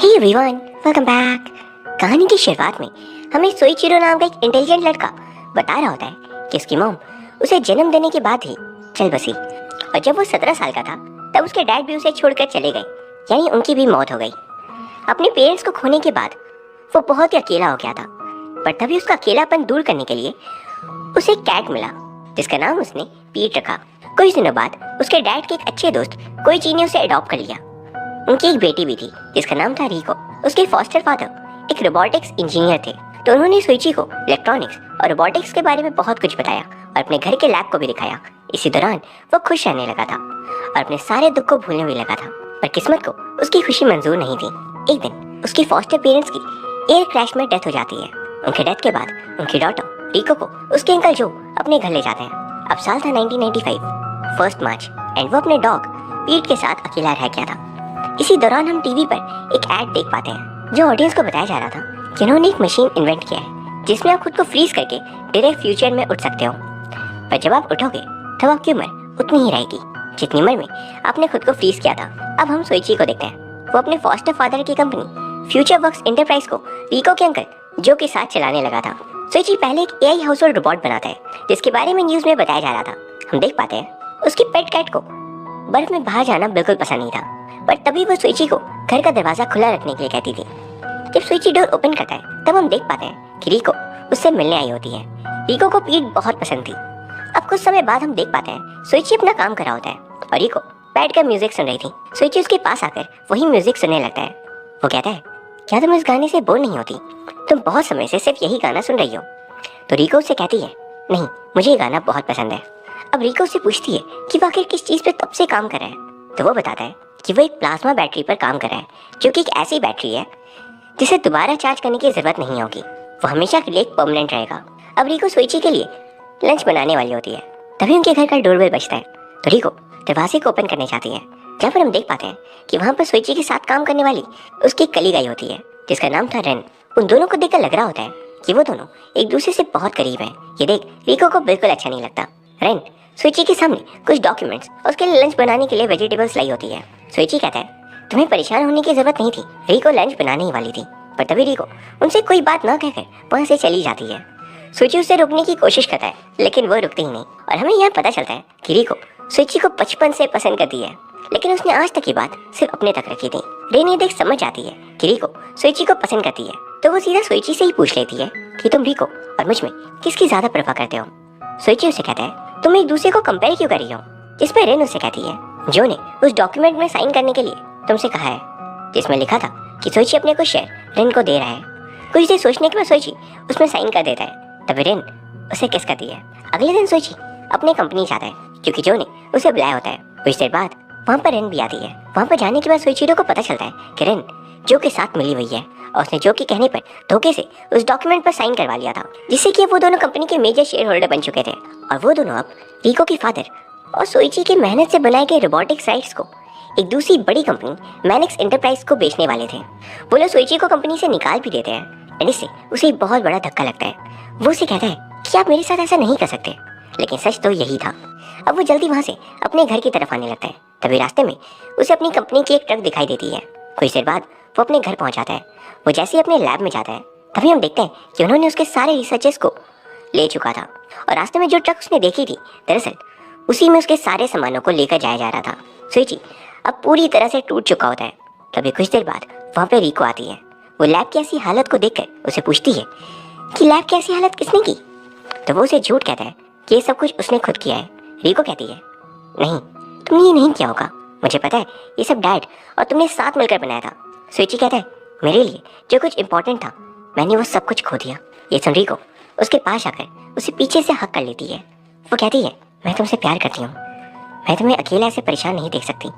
Hey everyone, welcome back. कहानी की शुरुआत में हमें सोइचिरो नाम का एक इंटेलिजेंट लड़का बता रहा होता है कि उसकी मॉम उसे जन्म देने के बाद ही चल बसी और जब वो 17 साल का था तब उसके डैड भी उसे छोड़कर चले गए, यानी उनकी भी मौत हो गई। अपने पेरेंट्स को खोने के बाद वो बहुत ही अकेला हो गया था, पर तभी उसका अकेलापन दूर करने के लिए उसे एक कैट मिला जिसका नाम उसने पीट रखा। कुछ दिनों बाद उसके डैड के एक अच्छे दोस्त कोइची ने उसे अडॉप्ट कर लिया। उनकी एक बेटी भी थी जिसका नाम था रिको। उसके फॉस्टर फादर एक रोबोटिक्स इंजीनियर थे, तो उन्होंने सोइची को इलेक्ट्रॉनिक्स और रोबोटिक्स के बारे में बहुत कुछ बताया और अपने घर के लैब को भी दिखाया। इसी दौरान वो खुश रहने लगा था और अपने सारे दुख को भूलने भी लगा था, पर किस्मत को उसकी खुशी मंजूर नहीं थी। एक दिन उसके फॉस्टर पेरेंट्स की एयर क्रैश में डेथ हो जाती है। उनके डेथ के बाद उनकी डॉटर रिको को उसके अंकल जो अपने घर ले जाते हैं। अब साल था 1995 1 मार्च एंड वो अपने डॉग पीट के साथ अकेला रह गया था। इसी दौरान हम टीवी पर एक ऐड देख पाते हैं जो ऑडियंस को बताया जा रहा था कि उन्होंने एक मशीन इन्वेंट किया है जिसमें आप खुद को फ्रीज करके डायरेक्ट फ्यूचर में उठ सकते हो, पर जब आप उठोगे तब आपकी उम्र उतनी ही रहेगी जितनी उम्र में आपने खुद को फ्रीज किया था। अब हम सोइची को देखते हैं। वो अपने फॉस्टर फादर की कंपनी फ्यूचर वर्क्स एंटरप्राइज को रिको के अंकल जो के साथ चलाने लगा था। सोइची पहले एक एआई हाउसहोल्ड रोबोट बनाता है जिसके बारे में न्यूज में बताया जा रहा था। हम देख पाते हैं उसकी पेट कैट को बर्फ में बाहर जाना बिल्कुल पसंद नहीं था, पर तभी वो सोइची को घर का दरवाजा खुला रखने के लिए कहती थी। जब सोइची डोर ओपन करता है तब हम देख पाते हैं कि रिको उससे मिलने आई होती है। रिको को पीट बहुत पसंद थी। अब कुछ समय बाद हम देख पाते हैं सोइची अपना काम कर रहा होता है और रिको बैठकर म्यूजिक सुन रही थी। सोइची उसके पास आकर वही म्यूजिक सुनने लगता है। वो कहता है, क्या तुम इस गाने से बोर नहीं होती? तुम बहुत समय से सिर्फ यही गाना सुन रही हो। तो रिको उससे कहती है, नहीं, मुझे ये गाना बहुत पसंद है। अब रिको उससे पूछती है कि वो आखिर किस चीज़ पे तब से काम कर रहा है। तो वो बताता है कि वो एक प्लाज्मा बैटरी पर काम कर रहा है जो कि एक ऐसी बैटरी है जिसे दोबारा चार्ज करने की जरूरत नहीं होगी। वो हमेशा के लिए एक परमानेंट रहेगा। अब रिको सोइची के लिए लंच बनाने वाली होती है। तभी उनके घर का डोरबेल बजता है तो रिको दरवाजे को ओपन करने जाती है, जहाँ पर हम देख पाते हैं कि वहाँ पर सोइची के साथ काम करने वाली उसकी कलीग आई होती है जिसका नाम था रेन। उन दोनों को देखकर लग रहा होता है कि वो दोनों एक दूसरे से बहुत करीब हैं। ये देख रिको को बिल्कुल अच्छा नहीं लगता। रेन सोइची के सामने कुछ डॉक्यूमेंट्स और उसके लिए लंच बनाने के लिए वेजिटेबल्स लाई होती है। सोइची कहता है, तुम्हें परेशान होने की जरूरत नहीं थी, रिको लंच बनाने ही वाली थी। पर तभी रिको उनसे कोई बात न कहकर वहाँ से चली जाती है। सोइची उसे रोकने की कोशिश करता है लेकिन वो रुकती ही नहीं और हमें यहाँ पता चलता है कि रिको सोइची को बचपन से पसंद करती है, लेकिन उसने आज तक की बात सिर्फ अपने तक रखी थी। रेन ये देख समझ जाती है कि रिको सोइची को पसंद करती है, तो वो सीधा सोइची से ही पूछ लेती है कि तुम रिको और मुझ में किसकी ज्यादा परवाह करते हो। सोइची उसे कहता है, तुम एक दूसरे को कंपेयर क्यों कर रही हो? जिस पर रेन उसे कहती है, जो ने उस डॉक्यूमेंट में साइन करने के लिए तुमसे कहा है जिसमें लिखा था कि सोइची अपने कुछ शेयर रेन को दे रहा है। कुछ देर सोचने के बाद सोइची उसमें साइन कर देता है। तभी रेन उसे किस करती है। अगले दिन सोइची अपनी कंपनी जाता है क्योंकि जो ने उसे बुलाया होता है। कुछ देर बाद वहाँ पर रेन भी आती है। वहाँ पर जाने के बाद सोइचिरो को पता चलता है कि रेन जो के साथ मिली हुई है और उसने जो के कहने पर धोखे से उस डॉक्यूमेंट पर साइन करवा लिया था, जिससे कि वो दोनों कंपनी के मेजर शेयर होल्डर बन चुके थे और वो दोनों अब रिको के फादर और सोइची की मेहनत से बनाए गए रोबोटिक्स राइट्स को एक दूसरी बड़ी कंपनी मैनिक्स एंटरप्राइज को बेचने वाले थे। वो लोग सोइची को कंपनी से निकाल भी देते हैं और इससे उसे एक बहुत बड़ा धक्का लगता है। वो उसे कहता है कि आप मेरे साथ ऐसा नहीं कर सकते, लेकिन सच तो यही था। अब वो जल्दी वहाँ से अपने घर की तरफ आने लगता है। तभी रास्ते में उसे अपनी कंपनी की एक ट्रक दिखाई देती है। कुछ देर बाद वो अपने घर पहुँच जाता है। वो जैसे ही अपने लैब में जाता है तभी हम देखते हैं कि उन्होंने उसके सारे रिसर्चेस को ले चुका था और रास्ते में जो ट्रक उसने देखी थी दरअसल उसी में उसके सारे सामानों को लेकर जाया जा रहा था। सोइची अब पूरी तरह से टूट चुका होता है। तभी कुछ देर बाद वहाँ पे रिको आती है। वो लैब की ऐसी हालत को देखकर उसे पूछती है कि लैब की ऐसी हालत किसने की? तो वो उसे झूठ कहता है कि ये सब कुछ उसने खुद किया है। रिको कहती है, नहीं, तुमने ये नहीं किया होगा, मुझे पता है, ये सब डैड और तुमने साथ मिलकर बनाया था। सोइची कहता है, मेरे लिए जो कुछ इंपॉर्टेंट था मैंने वो सब कुछ खो दिया। ये सुन रिको उसके पास आकर उसे पीछे से हक कर लेती है। वो कहती है, मैं तुमसे प्यार करती हूँ, मैं तुम्हें अकेला ऐसे परेशान नहीं देख सकती।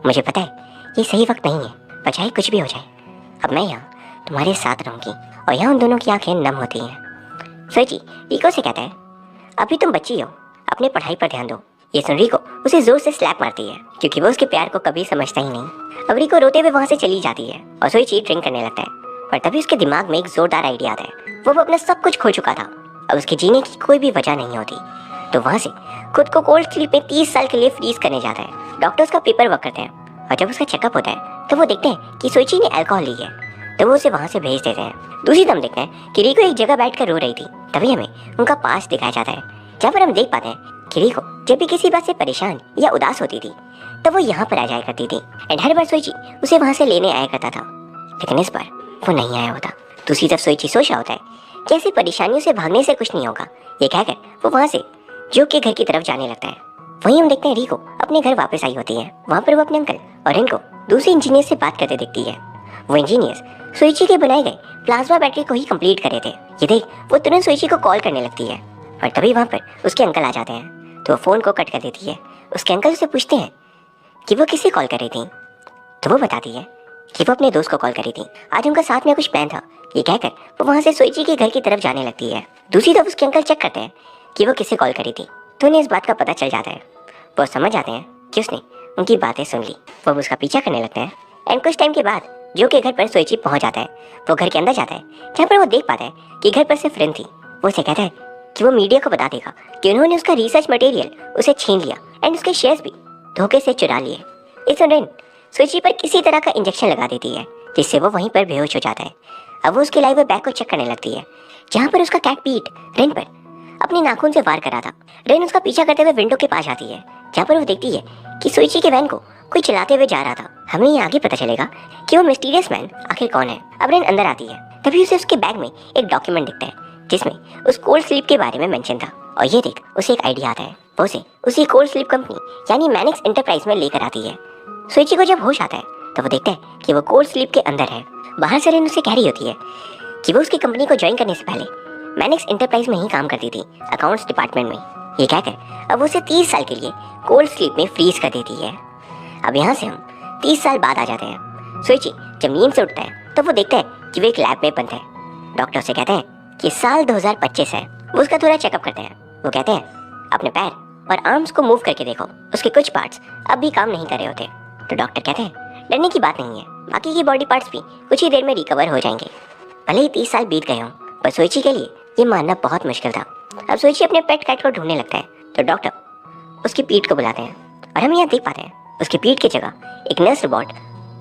मुझे पता है ये सही वक्त नहीं है, पर चाहे कुछ भी हो जाए अब मैं यहाँ तुम्हारे साथ रहूँगी। और यहाँ उन दोनों की आंखें नम होती हैं। सोइची रिको से कहता है, अभी तुम बच्ची हो, अपने पढ़ाई पर ध्यान दो। ये सुन रिको उसे जोर से स्लैप मारती है क्योंकि वो उसके प्यार को कभी समझता ही नहीं। अब रिको रोते हुए वहाँ से चली जाती है और सोइची ड्रिंक करने लगता है, पर तभी उसके दिमाग में एक जोरदार आइडिया आता है। वो अपना सब कुछ खो चुका था, अब उसके जीने की कोई भी वजह नहीं होती, तो वहाँ से खुद को कोल्ड स्लीप में 30 साल के लिए फ्रीज करने जाता है। डॉक्टर्स का पेपर वर्क करते हैं और जब उसका चेकअप होता है तो वो देखते हैं कि सोइची ने अल्कोहल ली है, तो वो उसे वहाँ से भेज देते हैं। दूसरी तरफ देखते हैं कि रिको एक जगह बैठकर रो रही थी। तभी हमें उनका पास दिखाया जाता है, जहाँ पर हम देख पाते हैं कि रिको जब भी किसी बात से परेशान या उदास होती थी तब वो यहाँ पर आ जाया करती थी एंड हर बार सोइची उसे वहाँ से लेने आया करता था, लेकिन इस बार वो नहीं आया होता। दूसरी तरफ सोइची सोच रहा होता है कि ऐसी परेशानियों से भागने से कुछ नहीं होगा, ये कहकर वो वहाँ से जो के घर की तरफ जाने लगता है। वहीं हम देखते हैं रिको अपने घर वापस आई होती है। वहाँ पर वो अपने अंकल और इनको दूसरे इंजीनियर से बात करते दिखती है। वो इंजीनियर्स सोइची के बनाए गए प्लाज्मा बैटरी को ही कंप्लीट कर रहे थे। ये देख वो तुरंत सोइची को कॉल करने लगती है, पर तभी वहाँ पर उसके अंकल आ जाते हैं, तो वो फ़ोन को कट कर देती है। उसके अंकल से पूछते हैं कि वो किसे कॉल कर रही थी, तो वो बताती है कि वो अपने दोस्त को कॉल करी थी। आज उनका साथ में कुछ प्लान था, ये कहकर वो वहाँ से सोइची के घर की तरफ जाने लगती है। दूसरी तरफ उसके अंकल चेक करते हैं कि वो किसे कॉल करी थी, तो उन्हें इस बात का पता चल जाता है। वो समझ जाते हैं कि उसने उनकी बातें सुन ली। वो उसका पीछा करने लगते हैं एंड कुछ टाइम के बाद जो के घर पर सोइची पहुंच जाता है। वो घर के अंदर जाता है, जहाँ पर वो देख पाता है कि घर पर सिर्फ रिन थी। वो उसे कहता है कि वो मीडिया को बता देगा कि उन्होंने उसका रिसर्च मटेरियल उसे छीन लिया एंड उसके शेयर्स भी धोखे से चुरा लिए। इस रिन सोइची पर किसी तरह का इंजेक्शन लगा देती है, जिससे वो वहीं पर बेहोश हो जाता है। अब वो उसके लाइव बैग को चेक करने लगती है, जहाँ पर उसका कैट पीट रिन पर अपने नाखून से वार कर रहा था। रिन उसका पीछा करते हुए विंडो के पास आती है, जहाँ पर वो देखती है कि सोइची के वैन को कोई चलाते हुए जा रहा था। हमें ये आगे पता चलेगा कि वो मिस्टीरियस मैन आखिर कौन है। अब रिन अंदर आती है, तभी उसे उसके बैग में एक डॉक्यूमेंट दिखता है जिसमें उस कोल्ड स्लीप के बारे में मेंशन था। और ये देख उसे एक आइडिया आता है। वो उसे उसी कोल्ड स्लीप कंपनी यानी मैनिक्स एंटरप्राइज में लेकर आती है। सोइची को जब होश आता है तो वो देखता है कि वो कोल्ड स्लीप के अंदर है। बाहर से रिन उसे कह रही होती है कि वो उसकी कंपनी को ज्वाइन करने से पहले मैनिक्स एंटरप्राइज में ही काम करती थी, अकाउंट्स डिपार्टमेंट में। ये कहकर अब उसे 30 साल के लिए कोल्ड स्लीप में फ्रीज कर देती है। अब यहाँ से हम 30 साल बाद आ जाते हैं। सोइची जब नींद से उठता है तो वो देखता है कि वो एक लैब में बंद है। डॉक्टर से कहते हैं कि साल 2025 है। वो उसका थोड़ा चेकअप करते हैं। वो कहते हैं अपने पैर और आर्म्स को मूव करके देखो, उसके कुछ पार्ट्स अब भी काम नहीं कर रहे होते। तो डॉक्टर कहते हैं डरने की बात नहीं है, बाकी के बॉडी पार्ट्स भी कुछ ही देर में रिकवर हो जाएंगे। भले ही 30 साल बीत गए हों, पर सोइची के लिए ये मानना बहुत मुश्किल था। अब सोइची अपने पेट कैट को ढूंढने लगता है, तो डॉक्टर उसकी पीठ को बुलाते हैं और हम यहाँ देख पाते हैं उसकी पीठ की जगह एक नर्स रोबोट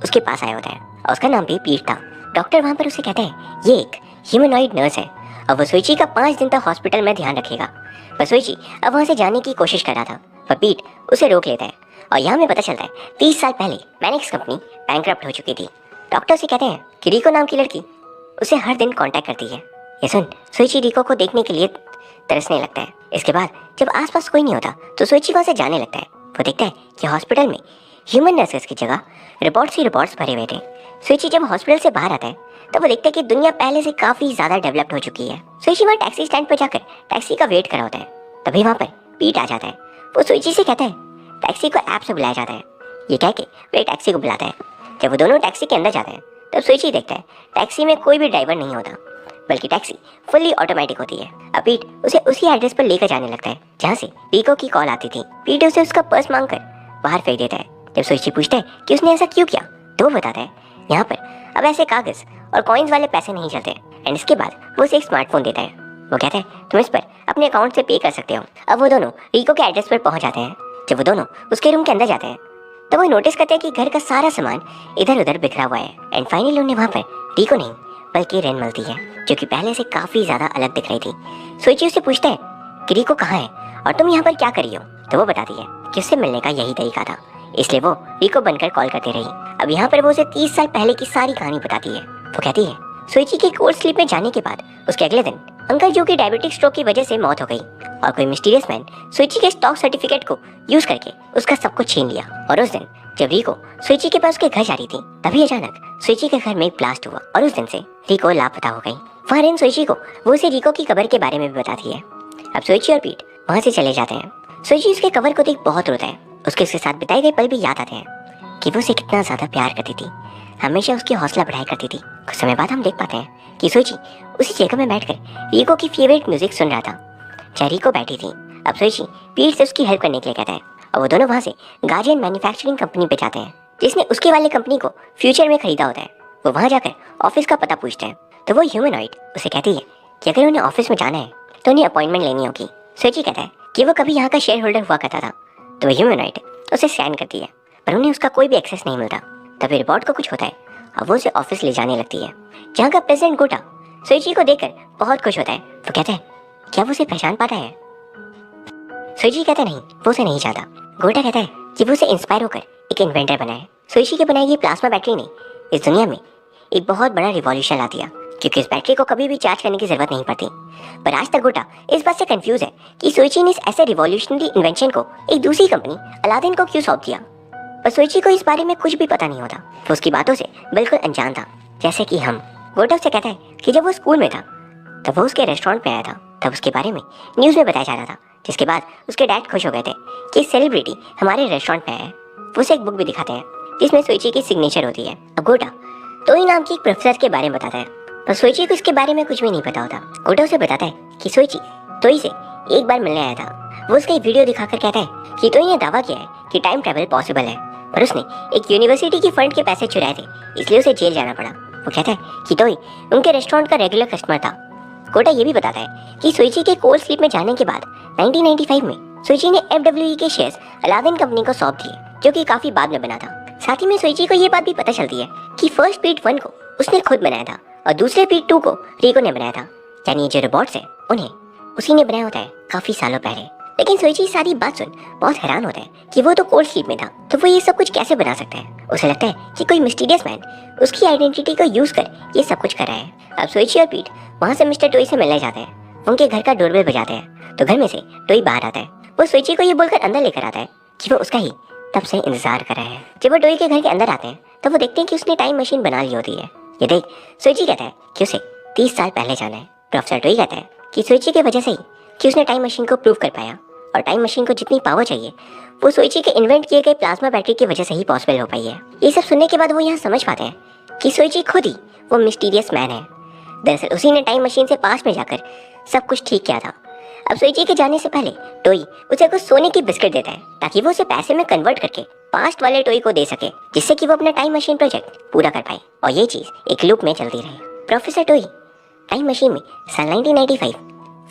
उसके पास आया होता है और उसका नाम भी पीठ था। डॉक्टर वहाँ पर उसे कहते हैं ये एक ह्यूमनॉइड नर्स है और वो सोइची का 5 दिन तक हॉस्पिटल में ध्यान रखेगा। पर सोइची अब वहाँ से जाने की कोशिश कर रहा था, पर पीठ उसे रोक लेता है और यहाँ में पता चलता है 30 साल पहले मैनिक्स कंपनी बैंकरप्ट हो चुकी थी। डॉक्टर से कहते हैं कि रिको नाम की लड़की उसे हर दिन कांटेक्ट करती है। ये सुन सोइची रिको को देखने के लिए तरसने लगता है। इसके बाद जब आसपास कोई नहीं होता तो सोइची वहाँ से जाने लगता है। वो देखता है कि हॉस्पिटल में ह्यूमन नर्सेस की जगह रिपोर्ट्स ही रिपोर्ट्स भरे हुए थे। सोइची जब हॉस्पिटल से बाहर आता है तब वो देखता है कि दुनिया पहले से काफ़ी ज़्यादा डेवलप्ड हो चुकी है। सोइची वहाँ टैक्सी स्टैंड पर जाकर टैक्सी का वेट कर रहा होता है। तभी वहाँ पर पीट आ जाता है। वो सोइची से कहता है टैक्सी को ऐप से बुलाया जाता है। ये कह के वे टैक्सी को बुलाता है। जब वो दोनों टैक्सी के अंदर जाते हैं तब सोइची देखता है टैक्सी में कोई भी ड्राइवर नहीं होता, बल्कि टैक्सी फुल्ली ऑटोमेटिक होती है। अब पीट उसे उसी एड्रेस पर लेकर जाने लगता है जहाँ से रिको की कॉल आती थी। पीट उसे उसका पर्स मांगकर बाहर फेंक देता है। जब सोइची पूछता है कि उसने ऐसा क्यों किया तो वो बताता है यहाँ पर अब ऐसे कागज और कॉइन्स वाले पैसे नहीं चलते एंड इसके बाद वो उसे एक स्मार्टफोन देता है। वो कहता है तुम इस पर अपने अकाउंट से पे कर सकते हो। अब वो दोनों रिको के एड्रेस पर पहुंच जाते हैं। जब वो दोनों उसके रूम के अंदर जाते हैं तो वो नोटिस करते हैं कि घर का सारा सामान इधर उधर बिखरा हुआ है एंड फाइनली उन्हें वहाँ पर रिको नहीं बल्कि रेन मिलती है, जो कि पहले से काफ़ी ज़्यादा अलग दिख रही थी। सोइची उससे पूछता है कि रिको कहाँ है और तुम यहाँ पर क्या कर रही हो, तो वो बताती है कि उससे मिलने का यही तरीका था, इसलिए वो रिको बनकर कॉल करती रही। अब यहाँ पर वो उसे 30 साल पहले की सारी कहानी बताती है। वो कहती है सोइची के कोल्ड स्लीप में जाने के बाद उसके अगले दिन अंकल जो की डायबिटिक स्ट्रोक की वजह से मौत हो गई और कोई मिस्टीरियस मैन सोइची के स्टॉक सर्टिफिकेट को यूज करके उसका सब कुछ छीन लिया। और उस दिन जब रिको सोइची के पास उसके घर जा रही थी तभी अचानक सोइची के घर में एक ब्लास्ट हुआ और उस दिन से रिको लापता हो गई। वहाँ रेन सोइची को वो उसे रिको की कब्र के बारे में भी बताती है। अब सोइची और पीट वहाँ से चले जाते हैं। सोइची उसके कब्र को देख बहुत रोता है। उसके साथ बिताए गए पल भी याद आते हैं कि वो उसे कितना ज्यादा प्यार करती थी, हमेशा उसकी हौसला बढ़ाया करती थी। कुछ समय बाद हम देख पाते हैं कि सोइची उसी जगह में बैठकर रिको की फेवरेट म्यूजिक सुन रहा था जहाँ रिको बैठी थी। अब सोइची पीट से उसकी हेल्प करने के लिए कहता है और वो दोनों वहाँ से गार्जियन मैन्युफैक्चरिंग कंपनी पे जाते हैं जिसने उसके वाले कंपनी को फ्यूचर में खरीदा होता है। वो वहाँ जाकर ऑफिस का पता पूछते हैं तो वो ह्यूमनॉइड उसे कहती है कि अगर उन्हें ऑफिस में जाना है तो उन्हें अपॉइंटमेंट लेनी होगी। सोइची कहता है कि वो कभी यहाँ का शेयर होल्डर हुआ करता था, तो वो ह्यूमनॉइड उसे स्कैन करती है पर उन्हें उसका कोई भी एक्सेस नहीं मिलता। तभी रिपोर्ट को कुछ होता है और वो उसे ऑफिस ले जाने लगती है, जहाँ का प्रेसिडेंट गोटा सोइची को देखकर बहुत खुश होता है। वो कहता है क्या वो उसे पहचान पाता है? सोइची कहता है नहीं, वो उसे नहीं चाहता। गोटा कहता है कि वो उसे इंस्पायर होकर एक इन्वेंटर बना है। सोइची के बनाई गई प्लाज्मा बैटरी ने इस दुनिया में एक बहुत बड़ा रिवॉल्यूशन ला दिया, क्योंकि इस बैटरी को कभी भी चार्ज करने की जरूरत नहीं पड़ती। पर आज तक गोटा इस बात से कंफ्यूज है कि सोइची ने इस ऐसे रिवॉल्यूशनरी इन्वेंशन को एक दूसरी कंपनी अलादीन को क्यों सौंप दिया। पर सोइची को इस बारे में कुछ भी पता नहीं होता। वो उसकी बातों से बिल्कुल अनजान था, जैसे कि हम। गोटा उससे कहता है कि जब वो स्कूल में था तब वो उसके रेस्टोरेंट पे आया था, तब उसके बारे में न्यूज़ में बताया जा रहा था, जिसके बाद उसके डैड खुश हो गए थे कि सेलिब्रिटी हमारे रेस्टोरेंट पे आया है। वो उसे एक बुक भी दिखाते हैं जिसमें सोइची की सिग्नेचर होती है। अब गोटा तोई नाम की एक प्रोफेसर के बारे में बताता है, पर सोइची को इसके बारे में कुछ भी नहीं पता होता। गोटा उसे बताता है कि सोइची तोई से एक बार मिलने आया था। वो उसका एक वीडियो दिखाकर कहता है कि तोई ने दावा किया है कि टाइम ट्रैवल पॉसिबल है, पर उसने एक यूनिवर्सिटी की फंड के पैसे चुराए थे, इसलिए उसे जेल जाना पड़ा। वो कहता है कि तोई उनके रेस्टोरेंट का रेगुलर कस्टमर था। गोटा ये भी बताता है कि सोइची के कोल्ड स्लीप में जाने के बाद 1995 में सोइची ने FWE के शेयर्स अलादीन कंपनी को सौंप दिए, जो कि काफी बाद में बना था। साथ ही में सोइची को ये बात भी पता चलती है कि फर्स्ट पीट 1 को उसने खुद बनाया था और दूसरे पीट 2 को रिको ने बनाया था, यानी जो रोबोट्स है उन्हें उसी ने बनाया होता है काफी सालों पहले। लेकिन सोइची सारी बात सुन बहुत हैरान होता है कि वो तो कोल्ड स्लीप में था, तो वो ये सब कुछ कैसे बना सकता है। उसे लगता है कि कोई मिस्टीरियस मैन उसकी आइडेंटिटी को यूज कर ये सब कुछ कर रहा है। अब सोइची और पीट वहाँ से मिस्टर टोई से मिलने जाते हैं। उनके घर का डोरबेल बजाते हैं तो घर में से टोई बाहर आता है। वो सोइची को ये बोलकर अंदर लेकर आता है कि वो उसका ही तब से इंतजार कर रहा है। जब वो टोई के घर के अंदर आते हैं तो वो देखते हैं कि उसने टाइम मशीन बना ली होती है। ये देख सोइची कहता है कि उसे 30 साल पहले जाना है। प्रोफेसर टोई कहता है कि सोइची की वजह से ही कि उसने टाइम मशीन को प्रूव कर पाया, और टाइम मशीन को जितनी पावर चाहिए वो सोइची के इन्वेंट किए गए प्लाज्मा बैटरी की वजह से ही पॉसिबल हो पाई है। ये सब सुनने के बाद वो यहाँ समझ पाते हैं कि सोइची खुद ही वो मिस्टीरियस मैन है। दरअसल उसी ने टाइम मशीन से पास्ट में जाकर सब कुछ ठीक किया था। अब सोइची के जाने से पहले टोई उसे कुछ सोने की बिस्किट देता है ताकि वो उसे पैसे में कन्वर्ट करके पास्ट वाले टोई को दे सके, जिससे कि वो अपना टाइम मशीन प्रोजेक्ट पूरा कर पाए और ये चीज एक लूप में चलती रहे। प्रोफेसर टोई टाइम मशीन में सन 1995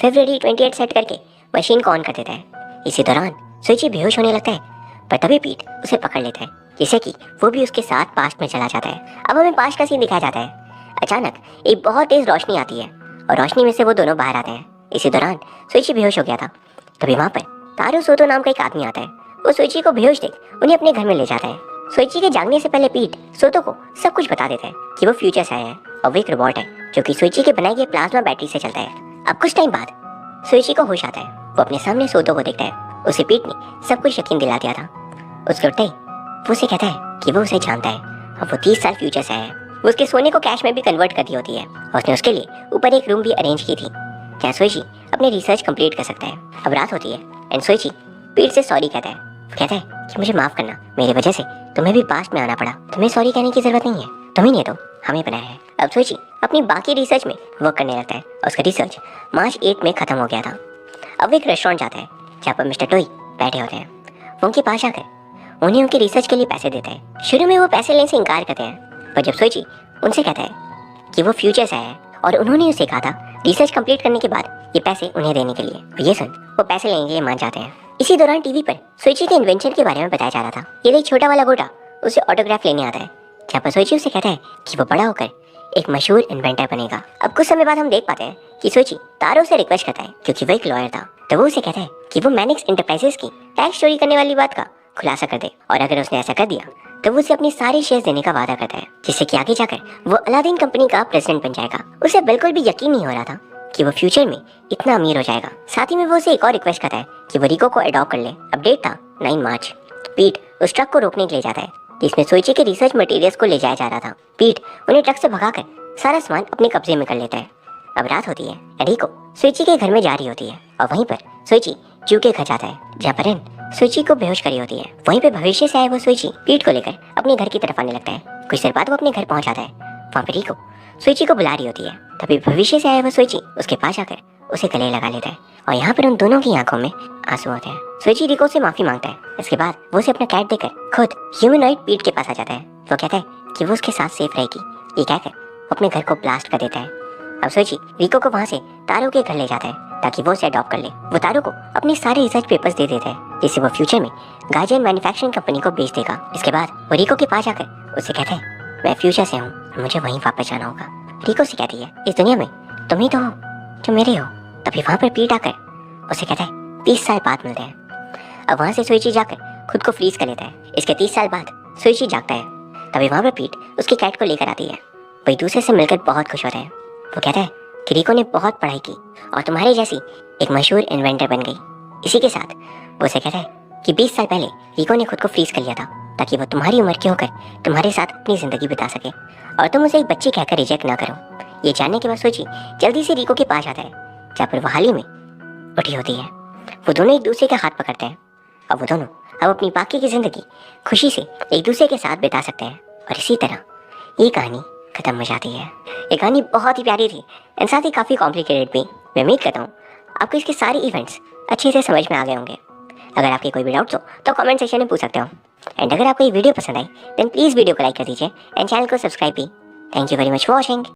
फरवरी 28 सेट करके मशीन को ऑन कर देता है। इसी दौरान सोइची बेहोश होने लगता है, पर तभी पीट उसे पकड़ लेता है, जिससे कि वो भी उसके साथ पास्ट में चला जाता है। अब हमें पास्ट का सीन दिखाया जाता है। अचानक एक बहुत तेज रोशनी आती है और रोशनी में से वो दोनों बाहर आते हैं। इसी दौरान सोइची बेहोश हो गया था। तभी वहाँ पर तारो सोतो नाम का एक आदमी आता है। वो सोइची को बेहोश देख उन्हें अपने घर में ले जाता है। सोइची के जागने से पहले पीट सोतो को सब कुछ बता देता है कि वो फ्यूचर से आया है और वो एक रोबोट है जो कि सोइची के बनाई गई प्लाज्मा बैटरी से चलता है। अब कुछ टाइम बाद सोइची को होश आता है। वो अपने सामने सोतो को देखता है। उसे पीट ने सब कुछ यकीन दिला दिया था। उसके उठते ही वो उसे कहता है कि वो उसे जानता है और वो 30 साल फ्यूचर से आया है। वो उसके सोने को कैश में भी कन्वर्ट कर दी होती है और उसने उसके लिए ऊपर एक रूम भी अरेंज की थी जहाँ सोइची अपने रिसर्च कंप्लीट कर सकता है। अब रात होती है एंड सोइची पीट से सॉरी कहता है। कहता है कि मुझे माफ करना, मेरी वजह से तुम्हें भी पास्ट में आना पड़ा। तुम्हें सॉरी कहने की जरूरत नहीं है, तुम्ही ने तो हमें बनाया है। अब सोइची अपनी बाकी रिसर्च में वर्क करने लगता है और उसका रिसर्च मार्च 8 में खत्म हो गया था। अब वो एक रेस्टोरेंट जाता है जहाँ पर मिस्टर टोई बैठे होते हैं। वो उनके पास जाकर उन्हें उनके रिसर्च के लिए पैसे देता है। शुरू में वो पैसे लेने से इनकार करते हैं, पर जब सोइची उनसे कहता है कि वो फ्यूचर से आया है और उन्होंने उसे कहा था रिसर्च कंप्लीट करने के बाद ये पैसे उन्हें देने के लिए, तो ये सुन वो पैसे लेने के लिए मान जाते हैं। इसी दौरान टीवी पर सोइची के इन्वेंशन के बारे में बताया जा रहा था। ये देख छोटा वाला गोटा उसे ऑटोग्राफ लेने आता है, जहाँ पर सोइची उसे कहता है कि वो बड़ा होकर एक मशहूर इन्वेंटर बनेगा। अब कुछ समय बाद हम देख पाते हैं कि सोइची तारो से रिक्वेस्ट करता है, क्योंकि वो एक लॉयर था, तो वो उसे कहता है कि वो मैनिक्स इंटरप्राइजेस की टैक्स चोरी करने वाली बात का खुलासा कर दे, और अगर उसने ऐसा कर दिया तो वो उसे अपने सारे शेयर्स देने का वादा करता है, जिससे कि आगे जाकर वो अलादीन कंपनी का प्रेसिडेंट बन जाएगा। उसे बिल्कुल भी यकीन नहीं हो रहा था कि वो फ्यूचर में इतना अमीर हो जाएगा। साथ ही में वो उसे एक और रिक्वेस्ट करता है कि वो रिको को अडॉप्ट कर ले। अपडेट था 9 मार्च। पीट उस ट्रक को रोकने के लिए जाता है जिसमें सोइची के रिसर्च मटेरियल्स को ले जाया जा रहा था। पीट उन्हें ट्रक से भगाकर सारा सामान अपने कब्जे में कर लेता है। अब रात होती है। रिको सोइची के घर में जा रही होती है और वहीं पर सोइची जू के घर जाता है, जहाँ पर सोइची को बेहोश करी होती है। वहीं पे भविष्य से आए वो सोइची पीट को लेकर अपने घर की तरफ आने लगता है। कुछ देर बाद वो अपने घर पहुंच जाता है। वहाँ पर रिको सोइची को बुला रही होती है। तभी भविष्य से आया वो सोइची उसके पास जाकर उसे गले लगा लेता है और यहाँ पर उन दोनों की आंखों में आंसू होते हैं। सोइची रिको से माफी मांगता है। इसके बाद वो उसे अपना कैट देकर खुद ह्यूमनॉइड पीट के पास आ जाता है। वो कहता है कि वो उसके साथ सेफ रहेगी। ये कहकर वो अपने घर को ब्लास्ट कर देता है। अब सोइची रिको को वहाँ से तारो के घर ले जाता है ताकि वो उसे अडॉप्ट कर ले। वो तारो को अपने सारे रिसर्च पेपर्स दे देता है जिससे वो फ्यूचर में गार्जियन मैन्युफैक्चरिंग कंपनी को बेच देगा। इसके बाद वो रिको के पास जाकर उससे कहता है मैं फ्यूचर से हूँ, मुझे वहीं वापस जाना होगा। रिको से कहती है इस दुनिया में तुम ही तो हो जो मेरे हो। तभी वहाँ पर पीट आकर उसे कहता है 30 साल बाद मिलते हैं। अब वहाँ से सोइची जाकर खुद को फ्रीज कर लेता है। इसके 30 साल बाद सोइची जागता है। तभी वहाँ पर पीट उसकी कैट को लेकर आती है। वो एक दूसरे से मिलकर बहुत खुश होते हैं। वो कहता है कि रिको ने बहुत पढ़ाई की और तुम्हारे जैसी एक मशहूर इन्वेंटर बन गई। इसी के साथ वो उसे कहता है कि 20 साल पहले रिको ने खुद को फ्रीज कर लिया था ताकि वो तुम्हारी उम्र के होकर तुम्हारे साथ अपनी ज़िंदगी बिता सके और तुम उसे एक बच्ची कहकर रिजेक्ट ना करो। ये जानने के बाद सोची जल्दी से रिको के पास आता है, जहाँ पर वो हाल ही में उठी होती है। वो दोनों एक दूसरे के हाथ पकड़ते हैं और वो दोनों अब अपनी बाकी की ज़िंदगी खुशी से एक दूसरे के साथ बिता सकते हैं। और इसी तरह ये कहानी खत्म हो जाती है। ये कहानी बहुत ही प्यारी थी एंड साथ ही काफ़ी कॉम्प्लिकेटेड भी। मैं उम्मीद करता हूँ आपको इसके सारे इवेंट्स अच्छे से समझ में आ गए होंगे। अगर आपके कोई भी डाउट्स हो तो कमेंट सेक्शन में पूछ सकते हो। एंड अगर आपको ये वीडियो पसंद आई देन प्लीज़ वीडियो को लाइक कर दीजिए एंड चैनल को सब्सक्राइब भी। Thank you very much for watching.